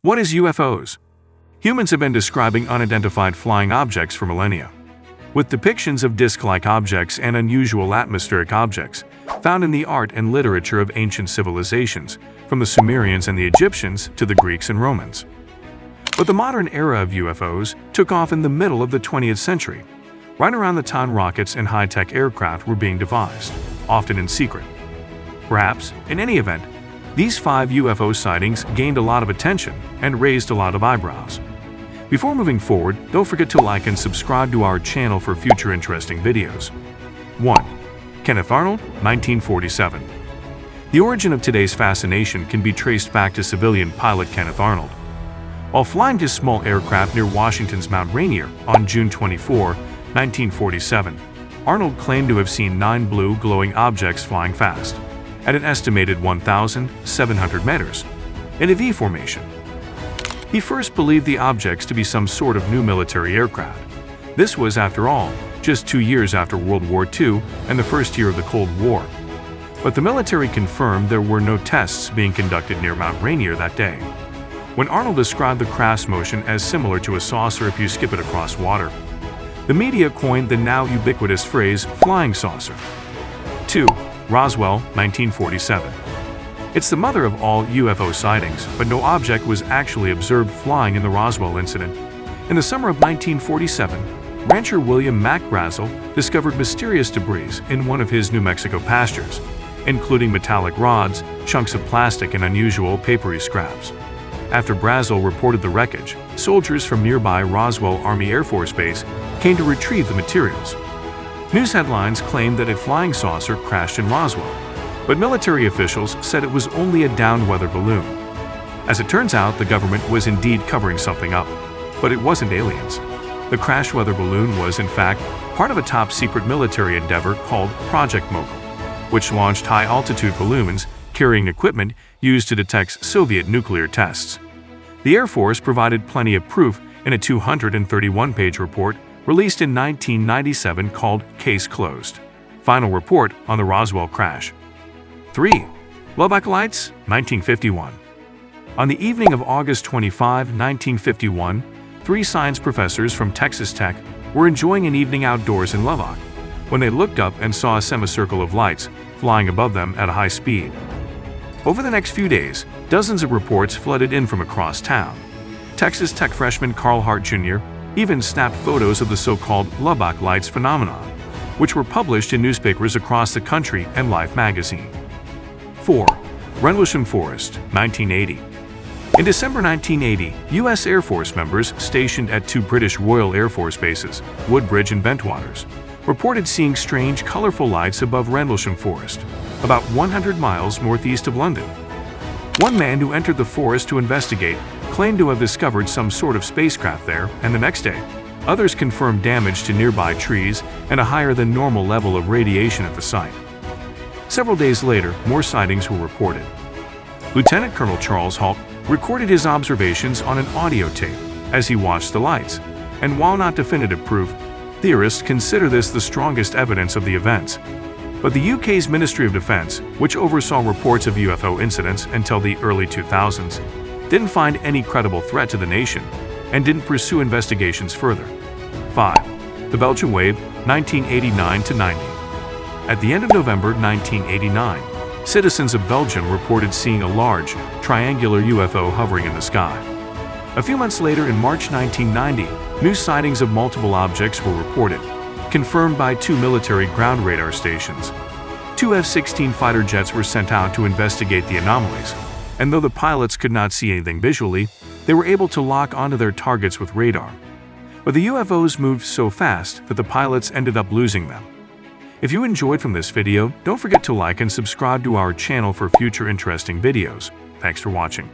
What is UFOs? Humans have been describing unidentified flying objects for millennia, with depictions of disc-like objects and unusual atmospheric objects found in the art and literature of ancient civilizations, from the Sumerians and the Egyptians to the Greeks and Romans. But the modern era of UFOs took off in the middle of the 20th century, right around the time rockets and high-tech aircraft were being devised, often in secret. Perhaps, in any event, these 5 UFO sightings gained a lot of attention and raised a lot of eyebrows. Before moving forward, don't forget to like and subscribe to our channel for future interesting videos. 1. Kenneth Arnold, 1947. The origin of today's fascination can be traced back to civilian pilot Kenneth Arnold. While flying his small aircraft near Washington's Mount Rainier on June 24, 1947, Arnold claimed to have seen 9 blue glowing objects flying fast, at an estimated 1,700 meters, in a V formation. He first believed the objects to be some sort of new military aircraft. This was, after all, just 2 years after World War II and the first year of the Cold War. But the military confirmed there were no tests being conducted near Mount Rainier that day. When Arnold described the craft's motion as similar to a saucer if you skip it across water, the media coined the now ubiquitous phrase flying saucer. 2. Roswell, 1947. It's the mother of all UFO sightings, but no object was actually observed flying in the Roswell incident. In the summer of 1947, rancher William Mack Brazel discovered mysterious debris in one of his New Mexico pastures, including metallic rods, chunks of plastic, and unusual papery scraps. After Brazel reported the wreckage, soldiers from nearby Roswell Army Air Force Base came to retrieve the materials. News headlines claimed that a flying saucer crashed in Roswell, but military officials said it was only a downed-weather balloon. As it turns out, the government was indeed covering something up, but it wasn't aliens. The crashed weather balloon was, in fact, part of a top-secret military endeavor called Project Mogul, which launched high-altitude balloons carrying equipment used to detect Soviet nuclear tests. The Air Force provided plenty of proof in a 231-page report released in 1997 called Case Closed: Final Report on the Roswell Crash. 3. Lubbock Lights, 1951. On the evening of August 25, 1951, 3 science professors from Texas Tech were enjoying an evening outdoors in Lubbock when they looked up and saw a semicircle of lights flying above them at a high speed. Over the next few days, dozens of reports flooded in from across town. Texas Tech freshman Carl Hart Jr. even snapped photos of the so-called Lubbock Lights phenomenon, which were published in newspapers across the country and Life magazine. 4. Rendlesham Forest, 1980. In December 1980, U.S. Air Force members stationed at 2 British Royal Air Force bases, Woodbridge and Bentwaters, reported seeing strange, colorful lights above Rendlesham Forest, about 100 miles northeast of London. One man who entered the forest to investigate claimed to have discovered some sort of spacecraft there, and the next day, others confirmed damage to nearby trees and a higher than normal level of radiation at the site. Several days later, more sightings were reported. Lieutenant Colonel Charles Halt recorded his observations on an audio tape as he watched the lights, and while not definitive proof, theorists consider this the strongest evidence of the events. But the UK's Ministry of Defence, which oversaw reports of UFO incidents until the early 2000s, didn't find any credible threat to the nation and didn't pursue investigations further. 5. The Belgian Wave, 1989-90. At the end of November 1989, citizens of Belgium reported seeing a large, triangular UFO hovering in the sky. A few months later, in March 1990, new sightings of multiple objects were reported, confirmed by 2 military ground radar stations. 2 F-16 fighter jets were sent out to investigate the anomalies, and though the pilots could not see anything visually, they were able to lock onto their targets with radar. But the UFOs moved so fast that the pilots ended up losing them. If you enjoyed from this video, don't forget to like and subscribe to our channel for future interesting videos. Thanks for watching.